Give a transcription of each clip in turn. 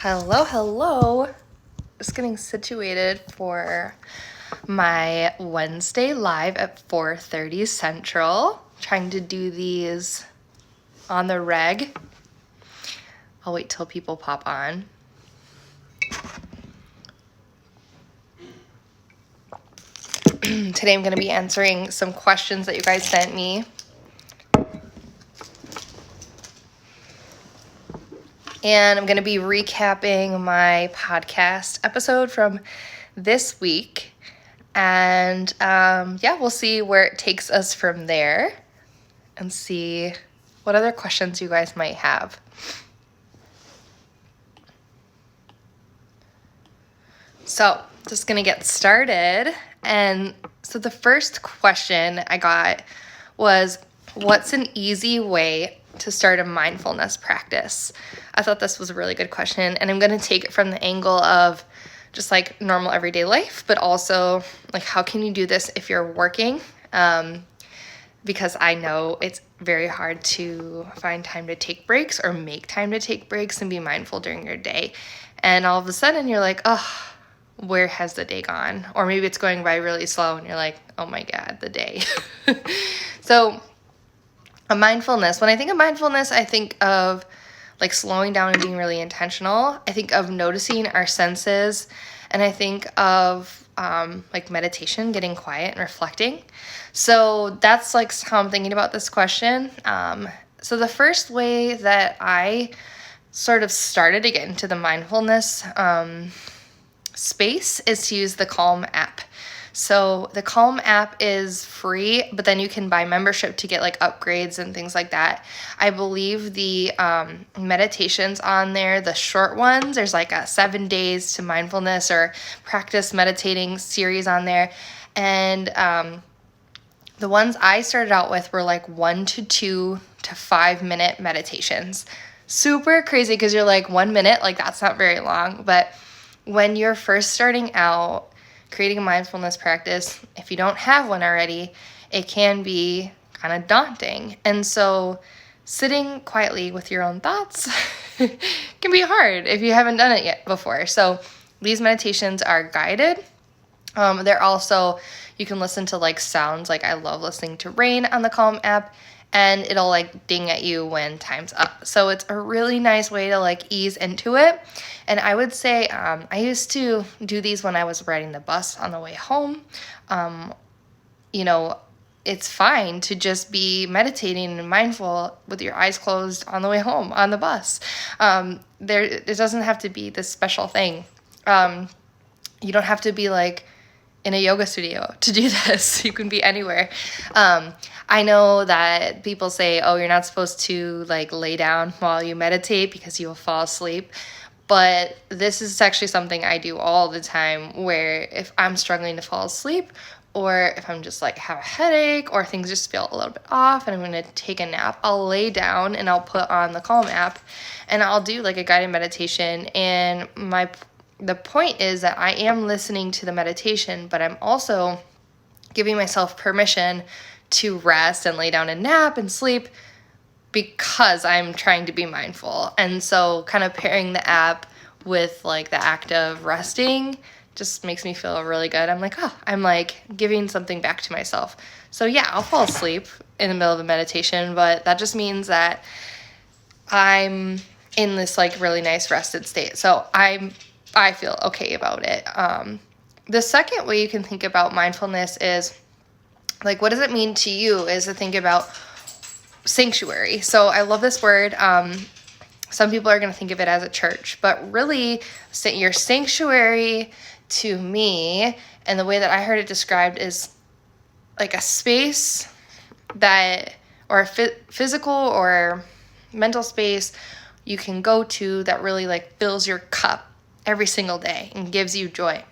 Hello. Just getting situated for my Wednesday live at 4:30 Central. Trying to do these on the reg. I'll wait till people pop on. Today I'm going to be answering some questions that you guys sent me. And I'm going to be recapping my podcast episode from this week. And we'll see where it takes us from there and see what other questions you guys might have. So just going to get started. And so the first question I got was, what's an easy way to start a mindfulness practice? I thought this was a really good question, and I'm going to take it from the angle of just like normal everyday life, but also like how can you do this if you're working? Because I know it's very hard to find time to take breaks or make time to take breaks and be mindful during your day. And all of a sudden you're like, oh, where has the day gone? Or maybe it's going by really slow and you're like, oh my God, the day. So when I think of mindfulness, I think of like slowing down and being really intentional. I think of noticing our senses, and I think of like meditation, getting quiet and reflecting. So that's like how I'm thinking about this question. So the first way that I sort of started to get into the mindfulness space is to use the Calm app. So the Calm app is free, but then you can buy membership to get like upgrades and things like that. I believe the meditations on there, the short ones, there's like a 7 days to mindfulness or practice meditating series on there. And the ones I started out with were like 1 to 2 to 5 minute meditations. Super crazy because you're like 1 minute, like that's not very long. But when you're first starting out, creating a mindfulness practice, if you don't have one already, it can be kind of daunting. And so sitting quietly with your own thoughts can be hard if you haven't done it yet before. So these meditations are guided. They're also, you can listen to like sounds, like I love listening to rain on the Calm app, and it'll like ding at you when time's up. So it's a really nice way to like ease into it. And I would say I used to do these when I was riding the bus on the way home. It's fine to just be meditating and mindful with your eyes closed on the way home on the bus. It doesn't have to be this special thing. You don't have to be like in a yoga studio to do this. You can be anywhere. I know that people say, oh, you're not supposed to like lay down while you meditate because you will fall asleep. But this is actually something I do all the time, where if I'm struggling to fall asleep, or if I'm just like have a headache, or things just feel a little bit off and I'm going to take a nap, I'll lay down and I'll put on the Calm app and I'll do like a guided meditation. And the point is that I am listening to the meditation, but I'm also giving myself permission to rest and lay down and nap and sleep because I'm trying to be mindful. And so kind of pairing the app with like the act of resting just makes me feel really good. I'm like, oh, I'm like giving something back to myself. So yeah, I'll fall asleep in the middle of the meditation, but that just means that I'm in this like really nice rested state. So I feel okay about it. The second way you can think about mindfulness is like, what does it mean to you, is to think about sanctuary. So I love this word. Some people are going to think of it as a church, but really your sanctuary to me, and the way that I heard it described, is like a space that, or a physical or mental space you can go to that really like fills your cup every single day and gives you joy.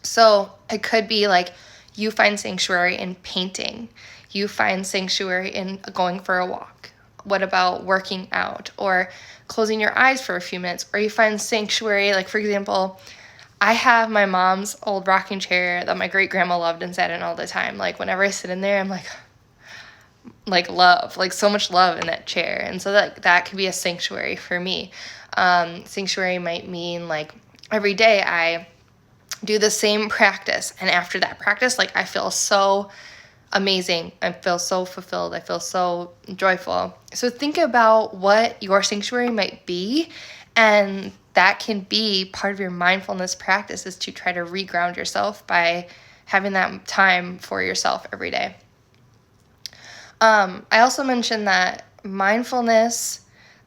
So it could be like you find sanctuary in painting. You find sanctuary in going for a walk. What about working out or closing your eyes for a few minutes? Or you find sanctuary, like for example, I have my mom's old rocking chair that my great grandma loved and sat in all the time. Like whenever I sit in there, I'm like, like love, like so much love in that chair. And so that could be a sanctuary for me. Sanctuary might mean like every day I do the same practice, and after that practice, like I feel so amazing. I feel so fulfilled. I feel so joyful. So think about what your sanctuary might be, and that can be part of your mindfulness practice, is to try to reground yourself by having that time for yourself every day. I also mentioned that mindfulness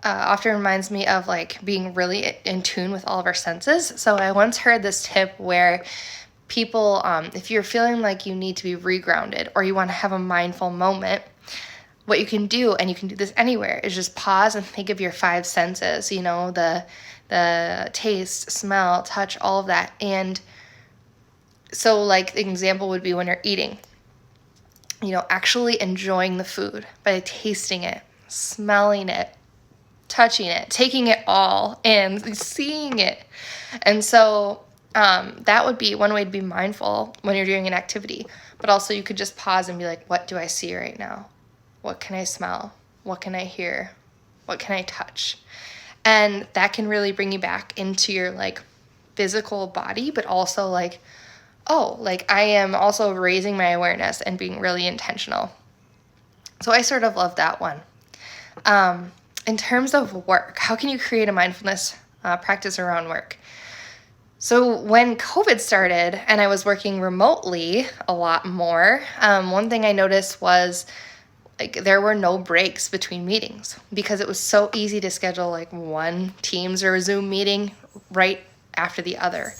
often reminds me of like being really in tune with all of our senses. So I once heard this tip where people, if you're feeling like you need to be regrounded or you want to have a mindful moment, what you can do, and you can do this anywhere, is just pause and think of your 5 senses, you know, the taste, smell, touch, all of that. And so like the example would be when you're eating, you know, actually enjoying the food by tasting it, smelling it, touching it, taking it all in, seeing it. And so that would be one way to be mindful when you're doing an activity. But also you could just pause and be like, what do I see right now? What can I smell? What can I hear? What can I touch? And that can really bring you back into your like physical body, but also like, oh, like I am also raising my awareness and being really intentional. So I sort of love that one. In terms of work, how can you create a mindfulness practice around work? So when COVID started and I was working remotely a lot more, one thing I noticed was like there were no breaks between meetings, because it was so easy to schedule like one Teams or a Zoom meeting right after the other.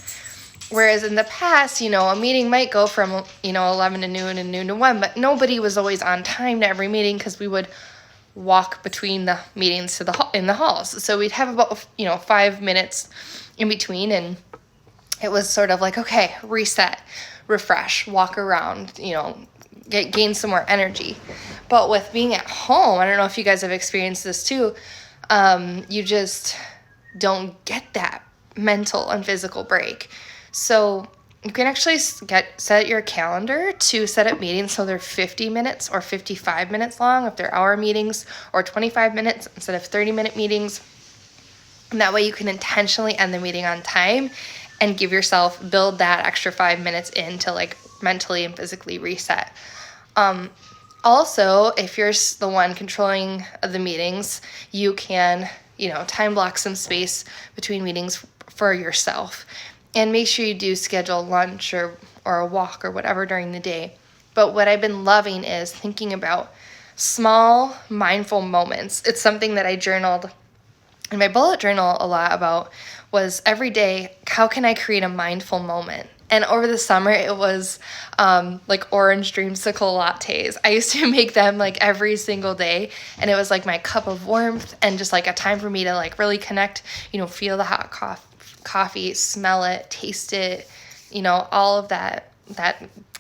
Whereas in the past, you know, a meeting might go from, you know, 11 to noon and noon to 1, but nobody was always on time to every meeting because we would walk between the meetings to in the halls. So we'd have about, you know, 5 minutes in between, and it was sort of like, okay, reset, refresh, walk around, you know, gain some more energy. But with being at home, I don't know if you guys have experienced this too, you just don't get that mental and physical break. So you can actually set your calendar to set up meetings so they're 50 minutes or 55 minutes long if they're hour meetings, or 25 minutes instead of 30-minute meetings. And that way you can intentionally end the meeting on time and build that extra 5 minutes in to like mentally and physically reset. Also, if you're the one controlling the meetings, you can, you know, time block some space between meetings for yourself. And make sure you do schedule lunch or a walk or whatever during the day. But what I've been loving is thinking about small mindful moments. It's something that I journaled in my bullet journal a lot about, was every day, how can I create a mindful moment? And over the summer, it was like orange dreamsicle lattes. I used to make them like every single day, and it was like my cup of warmth and just like a time for me to like really connect, you know, feel the hot coffee, smell it, taste it, you know, all of that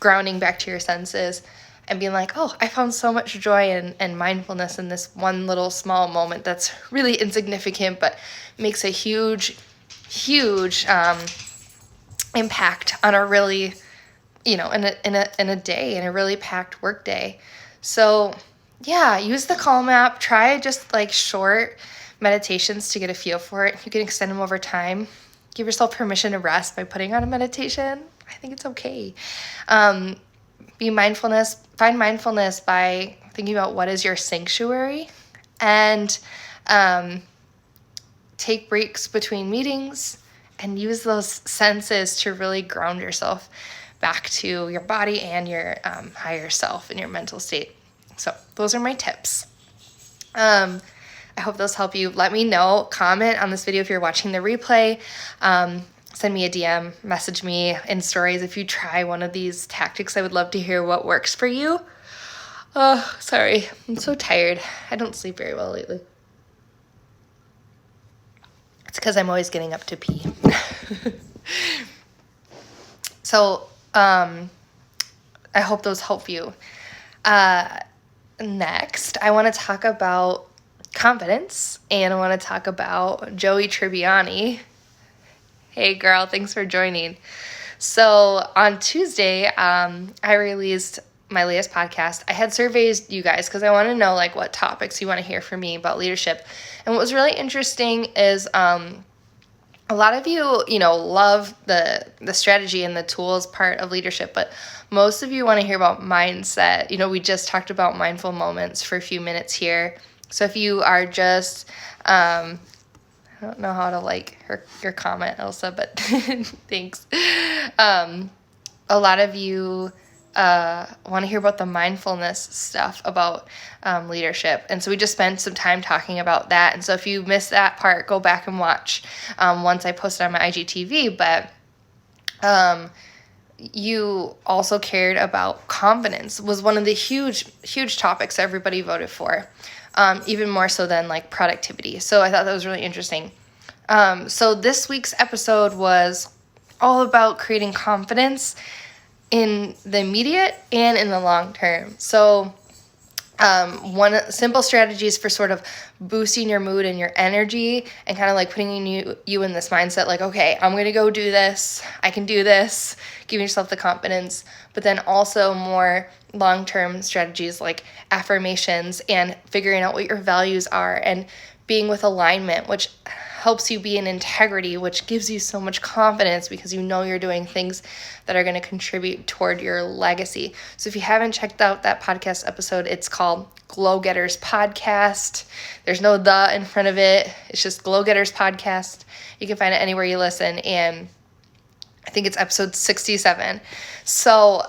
grounding back to your senses, and being like, oh, I found so much joy and mindfulness in this one little small moment that's really insignificant, but makes a huge impact on a really, you know, in a day, in a really packed work day. So yeah, use the Calm app. Try just like short meditations to get a feel for it. You can extend them over time. Give yourself permission to rest by putting on a meditation. I think it's okay. Find mindfulness by thinking about what is your sanctuary, and take breaks between meetings and use those senses to really ground yourself back to your body and your higher self and your mental state. So those are my tips. I hope those help you. Let me know. Comment on this video if you're watching the replay. Send me a DM, message me in stories if you try one of these tactics. I would love to hear what works for you. Oh, sorry. I'm so tired. I don't sleep very well lately. It's because I'm always getting up to pee. So, I hope those help you. Next, I want to talk about confidence, and I want to talk about Joey Tribbiani. Hey girl, thanks for joining. So on Tuesday, I released my latest podcast, I had surveys you guys because I want to know like what topics you want to hear from me about leadership. And what was really interesting is a lot of you, love the strategy and the tools part of leadership, but most of you want to hear about mindset. We just talked about mindful moments for a few minutes here. So if you are just, I don't know how to like your comment, Elsa, but thanks. A lot of you want to hear about the mindfulness stuff about leadership. And so we just spent some time talking about that. And so if you missed that part, go back and watch once I posted on my IGTV. But you also cared about confidence was one of the huge topics everybody voted for, even more so than like productivity. So I thought that was really interesting. So this week's episode was all about creating confidence in the immediate and in the long term. So one simple strategies for sort of boosting your mood and your energy and kind of like putting you in this mindset like, okay, I'm going to go do this. I can do this. Giving yourself the confidence. But then also more long-term strategies like affirmations and figuring out what your values are and being with alignment, which helps you be in integrity, which gives you so much confidence because you're doing things that are going to contribute toward your legacy. So if you haven't checked out that podcast episode, it's called Glow Getters Podcast. There's no "the" in front of it. It's just Glow Getters Podcast. You can find it anywhere you listen, and I think it's episode 67. So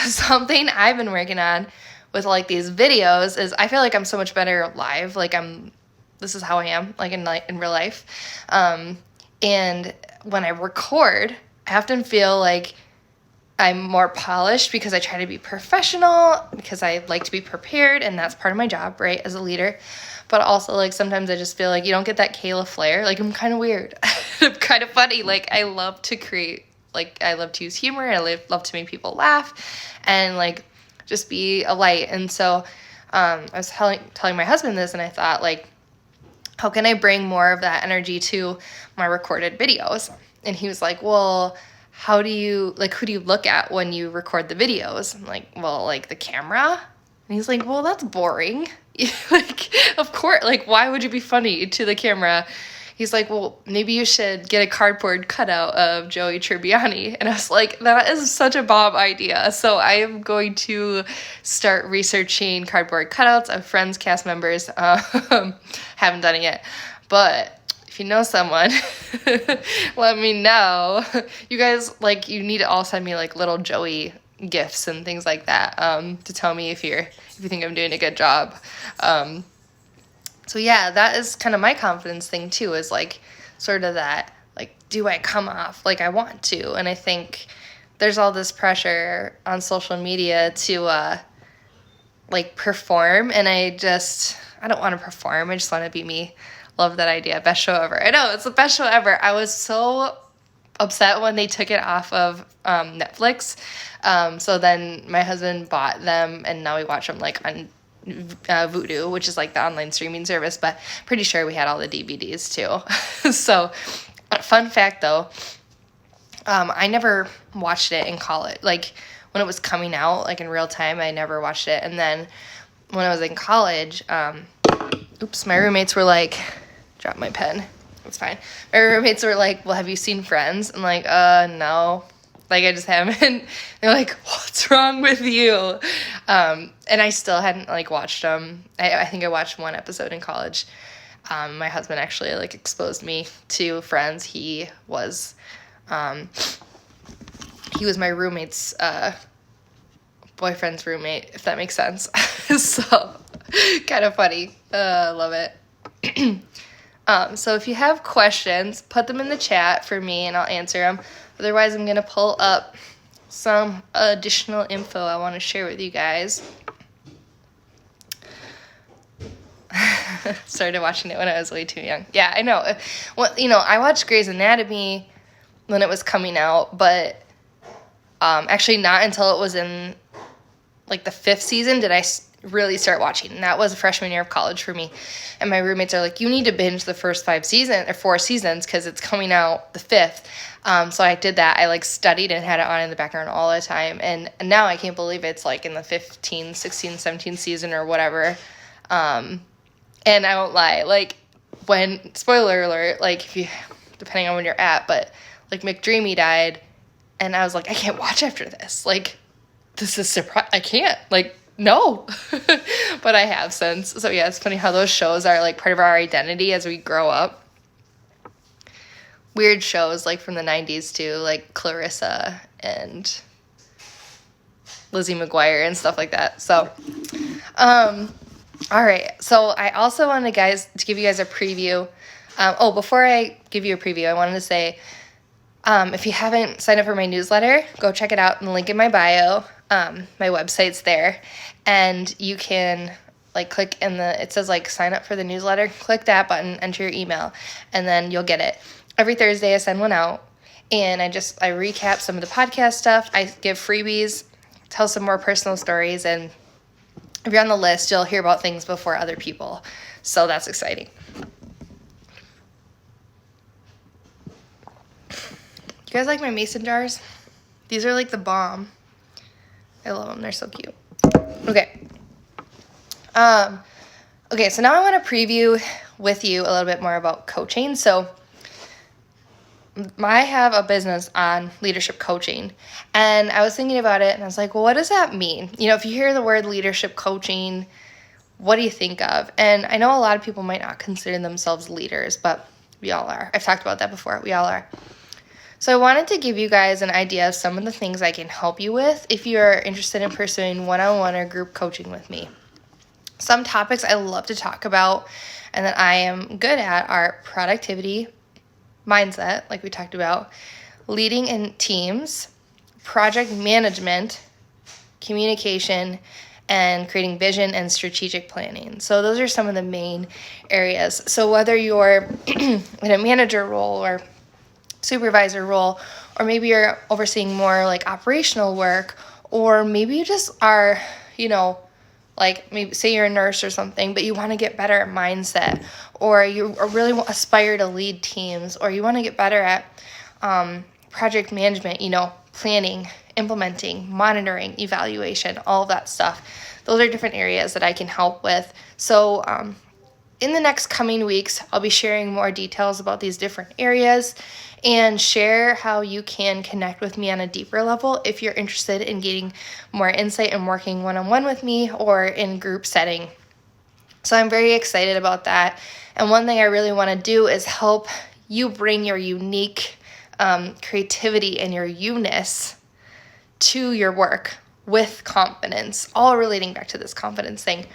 something I've been working on with like these videos is I feel like I'm so much better live. Like this is how I am, like in real life. And when I record, I often feel like I'm more polished because I try to be professional, because I like to be prepared, and that's part of my job, right, as a leader. But also, like, sometimes I just feel like you don't get that Kayla flair. Like, I'm kind of weird. I'm kind of funny. Like, I love to create, like, I love to use humor. I love to make people laugh and, like, just be a light. And so I was telling my husband this, and I thought, like, how can I bring more of that energy to my recorded videos? And he was like, well, who do you look at when you record the videos? I'm like, well, like the camera. And he's like, well, that's boring. Like, of course, like, why would you be funny to the camera? He's like, well, maybe you should get a cardboard cutout of Joey Tribbiani. And I was like, that is such a Bob idea. So I am going to start researching cardboard cutouts of friends, cast members. Haven't done it yet. But if you know someone, let me know. You guys, like, you need to all send me, like, little Joey gifts and things like that to tell me if you think I'm doing a good job. So yeah, that is kind of my confidence thing too, is like sort of that, like, do I come off like I want to? And I think there's all this pressure on social media to like perform, and I don't want to perform. I just want to be me. Love that idea. Best show ever. I know, it's the best show ever. I was so upset when they took it off of Netflix. So then my husband bought them, and now we watch them like on Vudu, which is like the online streaming service, but pretty sure we had all the DVDs too. So fun fact though, I never watched it in college. Like when it was coming out, like in real time, I never watched it. And then when I was in college, my roommates were like, drop my pen. It's fine. My roommates were like, well, have you seen Friends? I'm like, no. Like, I just haven't. They're like, what's wrong with you? And I still hadn't, like, watched them. I think I watched one episode in college. My husband actually, like, exposed me to Friends. He was my roommate's boyfriend's roommate, if that makes sense. So, kind of funny. Love it. So if you have questions, put them in the chat for me and I'll answer them. Otherwise, I'm going to pull up some additional info I want to share with you guys. Started watching it when I was way too young. Yeah, I know. Well, I watched Grey's Anatomy when it was coming out, but actually not until it was in like the 5th season did I really start watching. And that was a freshman year of college for me. And my roommates are like, you need to binge the first 4 seasons because it's coming out the 5th. So I did that. I like studied and had it on in the background all the time. And now I can't believe it's like in the 15, 16, 17 season or whatever. And I won't lie, like when, spoiler alert, like if you, depending on when you're at, but like McDreamy died and I was like, I can't watch after this. Like, this is I can't, like, no. But I have since. So yeah, it's funny how those shows are like part of our identity as we grow up. Weird shows like from the 90s too, like Clarissa and Lizzie McGuire and stuff like that. So, all right. So I also wanted to give you guys a preview. Before I give you a preview, I wanted to say, if you haven't signed up for my newsletter, go check it out in the link in my bio. My website's there, and you can like click it says like sign up for the newsletter. Click that button, enter your email, and then you'll get it. Every Thursday I send one out, and I recap some of the podcast stuff. I give freebies, tell some more personal stories, and if you're on the list, you'll hear about things before other people. So that's exciting. You guys like my mason jars? These are like the bomb. I love them. They're so cute. Okay. Okay, so now I want to preview with you a little bit more about coaching. So I have a business on leadership coaching, and I was thinking about it, and I was like, well, what does that mean? You know, if you hear the word leadership coaching, what do you think of? And I know a lot of people might not consider themselves leaders, but we all are. I've talked about that before. We all are. So I wanted to give you guys an idea of some of the things I can help you with if you're interested in pursuing one-on-one or group coaching with me. Some topics I love to talk about and that I am good at are productivity, mindset, like we talked about, leading in teams, project management, communication, and creating vision and strategic planning. So those are some of the main areas. So whether you're in a manager role or supervisor role, or maybe you're overseeing more like operational work, or maybe you just are, like maybe say you're a nurse or something, but you want to get better at mindset, or you really aspire to lead teams, or you want to get better at project management, planning, implementing, monitoring, evaluation, all of that stuff. Those are different areas that I can help with. So in the next coming weeks, I'll be sharing more details about these different areas and share how you can connect with me on a deeper level if you're interested in getting more insight and working one-on-one with me or in group setting. So I'm very excited about that. And one thing I really want to do is help you bring your unique creativity and your you-ness to your work with confidence, all relating back to this confidence thing.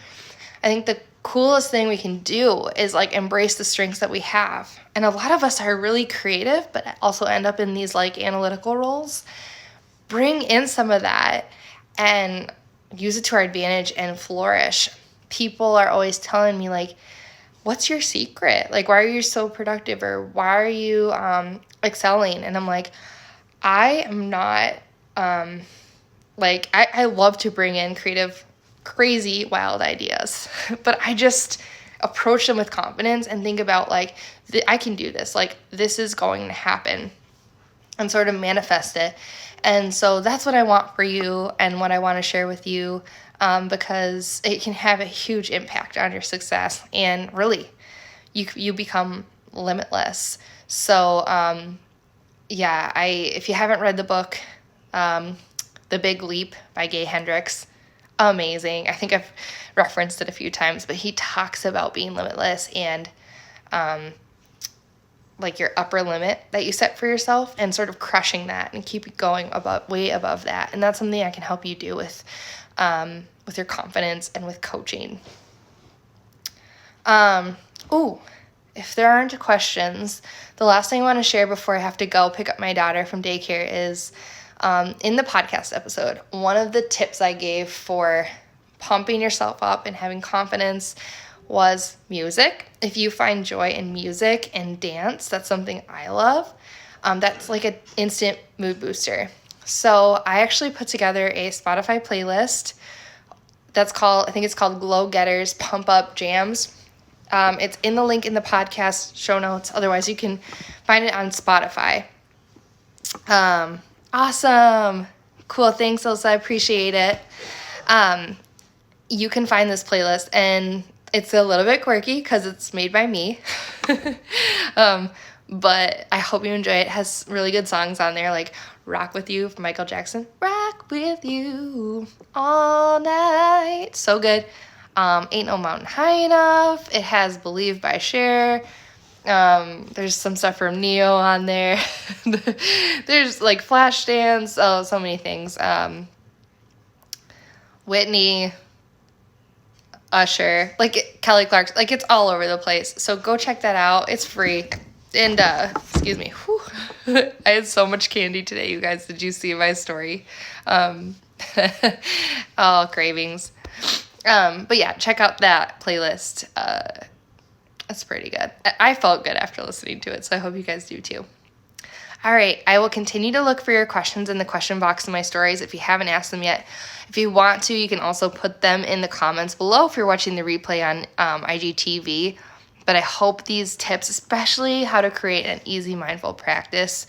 I think the coolest thing we can do is like embrace the strengths that we have. And a lot of us are really creative, but also end up in these like analytical roles. Bring in some of that and use it to our advantage and flourish. People are always telling me like, what's your secret? Like, why are you so productive? Or why are you excelling? And I'm like, I am not, I love to bring in creative, crazy, wild ideas, but I just approach them with confidence and think about like, I can do this, like this is going to happen, and sort of manifest it. And so that's what I want for you and what I want to share with you, because it can have a huge impact on your success, and really you become limitless. So if you haven't read the book The Big Leap by Gay Hendricks, amazing. I think I've referenced it a few times, but he talks about being limitless and like your upper limit that you set for yourself and sort of crushing that and keep going way above that. And that's something I can help you do with your confidence and with coaching. If there aren't questions, the last thing I want to share before I have to go pick up my daughter from daycare is in the podcast episode, one of the tips I gave for pumping yourself up and having confidence was music. If you find joy in music and dance, that's something I love. That's like an instant mood booster. So I actually put together a Spotify playlist I think it's called Glow Getters Pump Up Jams. It's in the link in the podcast show notes. Otherwise, you can find it on Spotify. Awesome. Cool. Thanks, Ilsa. I appreciate it. You can find this playlist, and it's a little bit quirky because it's made by me. But I hope you enjoy it. It has really good songs on there, like Rock With You from Michael Jackson. Rock with you all night. So good. Ain't No Mountain High Enough. It has Believe by Cher. There's some stuff from Neo on there. There's like Flashdance. Oh, so many things. Whitney, Usher, like Kelly Clarkson, like it's all over the place. So go check that out. It's free. And, excuse me. Whew. I had so much candy today, you guys. Did you see my story? Oh, cravings. But yeah, check out that playlist. That's pretty good. I felt good after listening to it, so I hope you guys do too. All right, I will continue to look for your questions in the question box in my stories if you haven't asked them yet. If you want to, you can also put them in the comments below if you're watching the replay on IGTV. But I hope these tips, especially how to create an easy mindful practice,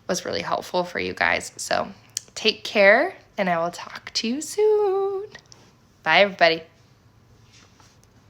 was really helpful for you guys. So take care, and I will talk to you soon. Bye, everybody.